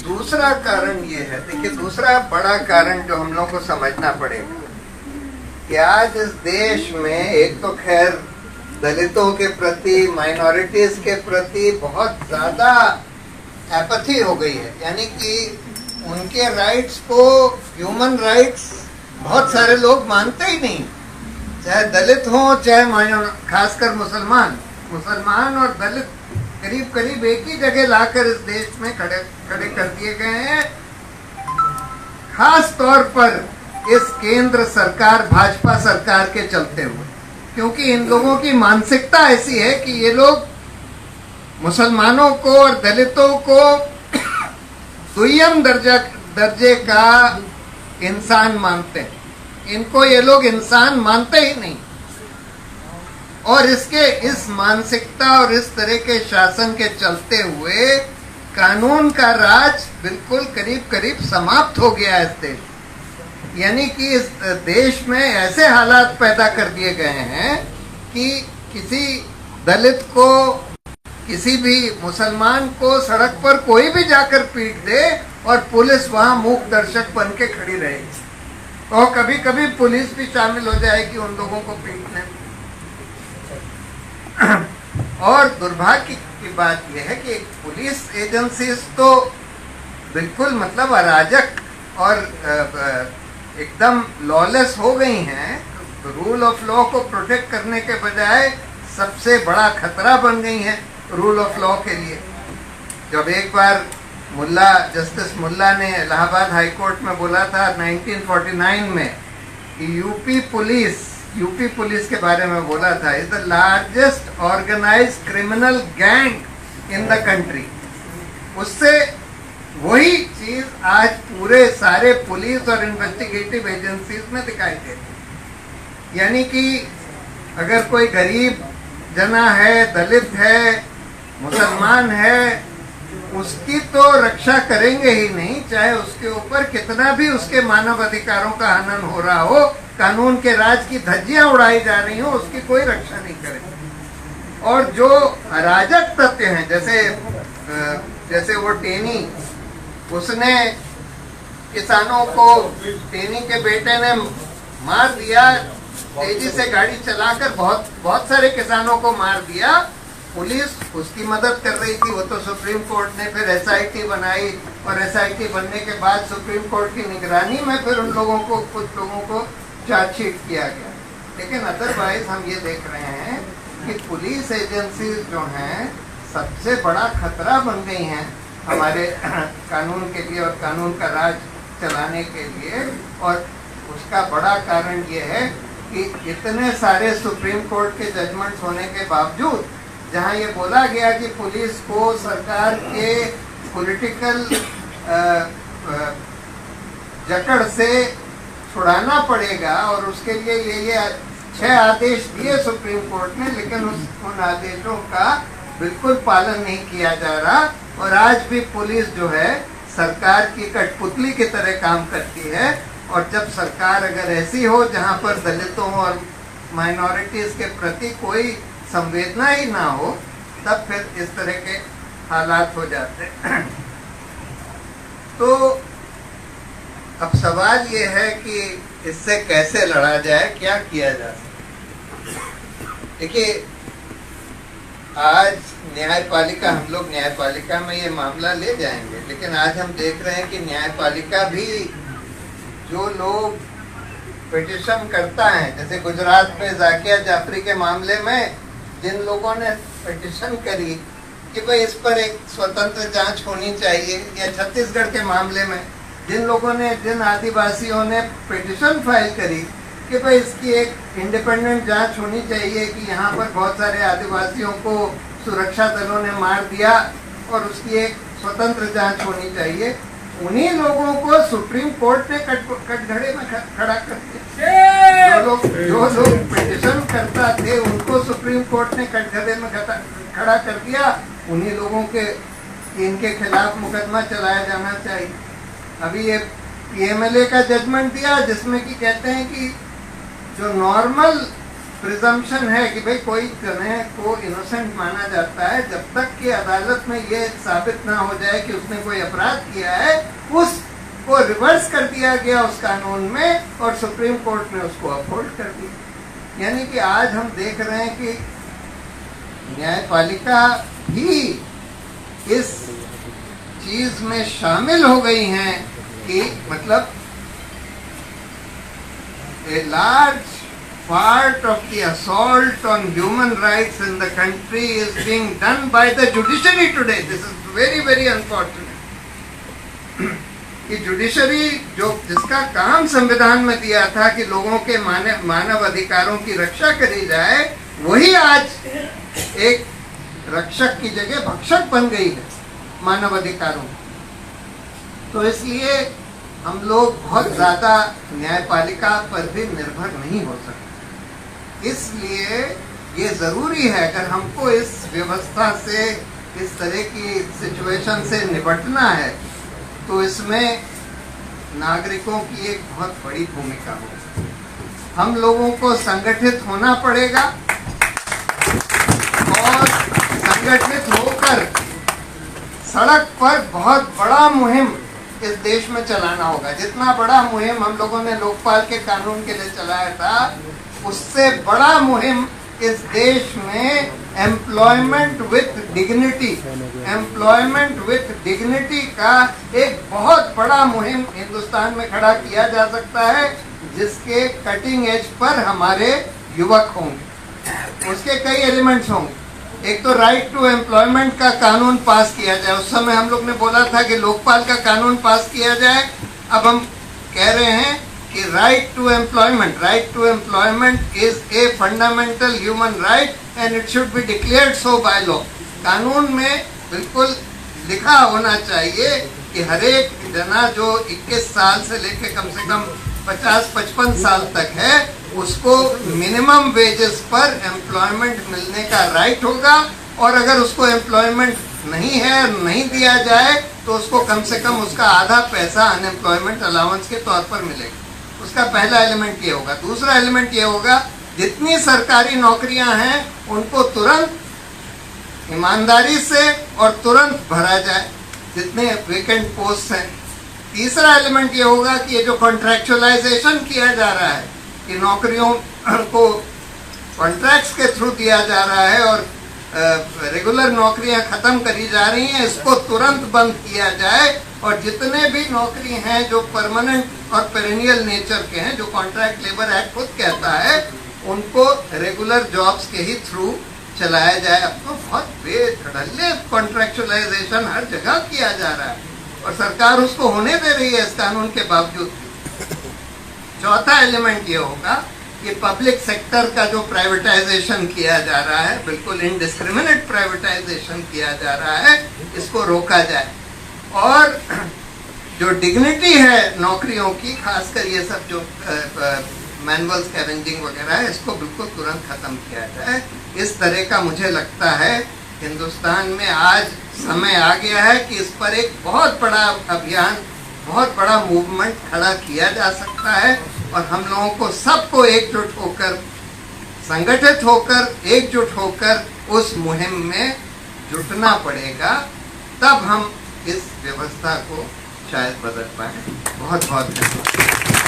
दूसरा कारण ये है, देखिए दूसरा बड़ा कारण जो हम लोग को समझना पड़ेगा कि आज इस देश में एक तो खैर दलितों के प्रति, माइनॉरिटीज के प्रति बहुत ज्यादा एपैथी हो गई है, यानी कि उनके राइट्स को ह्यूमन राइट्स बहुत सारे लोग मानते ही नहीं, चाहे दलित हो चाहे खासकर मुसलमान और दलित करीब करीब एक ही जगह लाकर इस देश में खड़े कर दिए गए हैं। खास तौर पर इस केंद्र सरकार, भाजपा सरकार के चलते हुए, क्योंकि इन लोगों की मानसिकता ऐसी है कि ये लोग मुसलमानों को और दलितों को दुय्यम दर्जे का इंसान मानते हैं। इनको ये लोग इंसान मानते ही नहीं, और इस मानसिकता और इस तरह के शासन के चलते हुए कानून का राज बिल्कुल करीब करीब समाप्त हो गया है इस देश। यानी कि इस देश में ऐसे हालात पैदा कर दिए गए हैं कि किसी दलित को, किसी भी मुसलमान को सड़क पर कोई भी जाकर पीट दे और पुलिस वहां मूक दर्शक बन के खड़ी रहेगी, और कभी कभी पुलिस भी शामिल हो जाएगी उन लोगों को पीटने में। और दुर्भाग्य की बात यह है कि पुलिस एजेंसीज तो बिल्कुल मतलब अराजक और एकदम लॉलेस हो गई हैं, रूल ऑफ लॉ को प्रोटेक्ट करने के बजाय सबसे बड़ा खतरा बन गई हैं रूल ऑफ लॉ के लिए। जब एक बार जस्टिस मुल्ला ने इलाहाबाद हाई कोर्ट में बोला था 1949 में कि यूपी पुलिस के बारे में बोला था, is the largest organised criminal gang in the country, उससे वही चीज आज पूरे सारे पुलिस और इन्वेस्टिगेटिव एजेंसीज में दिखाई देती। यानी कि अगर कोई गरीब जना है, दलित है, मुसलमान है, उसकी तो रक्षा करेंगे ही नहीं, चाहे उसके ऊपर कितना भी उसके मानव अधिकारों का हनन हो रहा हो, कानून के राज की धज्जियां उड़ाई जा रही हो, उसकी कोई रक्षा नहीं करेंगे। और जो अराजक तत्व हैं, जैसे वो टेनी, उसने किसानों को, टेनी के बेटे ने मार दिया, तेजी से गाड़ी चलाकर बहुत सारे किसानों को मार दिया। पुलिस उसकी मदद कर रही थी, वो तो सुप्रीम कोर्ट ने फिर एसआईटी बनाई, और एसआईटी बनने के बाद सुप्रीम कोर्ट की निगरानी में फिर कुछ लोगों को चार्जशीट किया गया। लेकिन अदरवाइज हम ये देख रहे हैं कि पुलिस एजेंसी जो हैं सबसे बड़ा खतरा बन गई हैं हमारे कानून के लिए और कानून का राज चलाने के लिए। और उसका बड़ा कारण ये है कि इतने सारे सुप्रीम कोर्ट के जजमेंट्स होने के बावजूद, जहां ये बोला गया कि पुलिस को सरकार के पॉलिटिकल जकड़ से छुड़ाना पड़ेगा, और उसके लिए ये 6 आदेश दिए सुप्रीम कोर्ट ने, लेकिन उन आदेशों का बिल्कुल पालन नहीं किया जा रहा। और आज भी पुलिस जो है सरकार की कठपुतली की तरह काम करती है। और जब सरकार अगर ऐसी हो जहां पर दलितों और माइनॉरिटीज के प्रति कोई संवेदना ही ना हो, तब फिर इस तरह के हालात हो जाते हैं। तो अब सवाल ये है कि इससे कैसे लड़ा जाए, क्या किया जा सकता। देखिए, आज न्यायपालिका, हम लोग न्यायपालिका में ये मामला ले जाएंगे, लेकिन आज हम देख रहे हैं कि न्यायपालिका भी जो लोग पिटिशन करता है, जैसे गुजरात में जाकिया जाफरी के मामले में जिन लोगों ने पिटिशन करी कि भाई इस पर एक स्वतंत्र जांच होनी चाहिए, या छत्तीसगढ़ के मामले में जिन आदिवासियों ने पिटिशन फाइल करी कि भाई इसकी एक इंडिपेंडेंट जांच होनी चाहिए कि यहाँ पर बहुत सारे आदिवासियों को सुरक्षा दलों ने मार दिया और उसकी एक स्वतंत्र जांच होनी चाहिए, उन्हीं लोगों को सुप्रीम कोर्ट ने कटघरे में खड़ा कर दिया। जो लोग पिटिशन करता थे उनको सुप्रीम कोर्ट ने कटघरे में खड़ा कर दिया। उन्हीं लोगों के इनके खिलाफ मुकदमा चलाया जाना चाहिए। अभी ये पीएमएलए का जजमेंट दिया जिसमें कि कहते हैं कि जो नॉर्मल प्रिजम्पशन है कि भाई कोई गुनह को इनोसेंट माना जाता है जब तक कि अदालत में ये साबित ना हो जाए कि उसने कोई अपराध किया है। उसको रिवर्स कर दिया गया उस कानून में और सुप्रीम कोर्ट ने उसको अपहोल्ड कर दिया। यानी कि आज हम देख रहे हैं कि न्यायपालिका भी इस चीज में शामिल हो गई हैं कि मतलब a large part of the assault on human rights in the country is being done by the judiciary today. This is very, very unfortunate. कि जुडिशरी जो जिसका काम संविधान में दिया था कि लोगों के मानव अधिकारों की रक्षा करी जाए, वही आज एक रक्षक की जगह भक्षक बन गई है मानव अधिकारों। तो इसलिए हम लोग बहुत ज्यादा न्यायपालिका पर भी निर्भर नहीं हो सकते। इसलिए ये जरूरी है, अगर हमको इस व्यवस्था से, इस तरह की सिचुएशन से निपटना है, तो इसमें नागरिकों की एक बहुत बड़ी भूमिका होगी। हम लोगों को संगठित होना पड़ेगा और संगठित होकर सड़क पर बहुत बड़ा मुहिम इस देश में चलाना होगा। जितना बड़ा मुहिम हम लोगों ने लोकपाल के कानून के लिए चलाया था, उससे बड़ा मुहिम इस देश में employment with dignity, employment with dignity का एक बहुत बड़ा मुहिम हिंदुस्तान में खड़ा किया जा सकता है, जिसके कटिंग एज पर हमारे युवक होंगे। उसके कई एलिमेंट्स होंगे। एक तो राइट टू एम्प्लॉयमेंट का कानून पास किया जाए। उस समय हम लोग ने बोला था कि लोकपाल का कानून पास किया जाए। अब हम कह रहे हैं कि right to employment is a fundamental human right and it should be declared so by law. कानून में बिल्कुल लिखा होना चाहिए कि हर एक जना जो 21 साल से लेकर कम से कम 50-55 साल तक है, उसको मिनिमम वेजेस पर एम्प्लॉयमेंट मिलने का राइट होगा। और अगर उसको एम्प्लॉयमेंट नहीं है, नहीं दिया जाए, तो उसको कम से कम उसका आधा पैसा अनएम्प्लॉयमेंट अलाउंस के तौर पर मिलेगा। उसका पहला एलिमेंट ये होगा। दूसरा एलिमेंट ये होगा, जितनी सरकारी नौकरियां हैं उनको तुरंत ईमानदारी से और तुरंत भरा जाए, जितने वेकेंट पोस्ट हैं। तीसरा एलिमेंट ये होगा कि ये जो कॉन्ट्रैक्चुअलाइजेशन किया जा रहा है कि नौकरियों को कॉन्ट्रैक्ट्स के थ्रू दिया जा रहा है और रेगुलर नौकरियां खत्म करी जा रही हैं, इसको तुरंत बंद किया जाए। और जितने भी नौकरी हैं जो परमानेंट और पेरेनियल नेचर के हैं, जो कॉन्ट्रैक्ट लेबर एक्ट खुद कहता है, उनको रेगुलर जॉब्स के ही थ्रू चलाया जाए। अब तो बहुत बेधड़ल्ले कॉन्ट्रैक्चुअलाइजेशन हर जगह किया जा रहा है और सरकार उसको होने दे रही है इस कानून के बावजूद। चौथा एलिमेंट ये होगा कि पब्लिक सेक्टर का जो प्राइवेटाइजेशन किया जा रहा है, बिल्कुल इनडिस्क्रिमिनेट प्राइवेटाइजेशन किया जा रहा है, इसको रोका जाए। और जो डिग्निटी है नौकरियों की, खासकर ये सब जो मैनुअल स्कैवेंजिंग वगैरह है, इसको बिल्कुल तुरंत खत्म किया जाए। इस तरह का मुझे लगता है हिंदुस्तान में आज समय आ गया है कि इस पर एक बहुत बड़ा अभियान, बहुत बड़ा मूवमेंट खड़ा किया जा सकता है। और हम लोगों को सबको एकजुट होकर, संगठित होकर, एकजुट होकर उस मुहिम में जुटना पड़ेगा। तब हम इस व्यवस्था को शायद बदल पाए। बहुत बहुत धन्यवाद।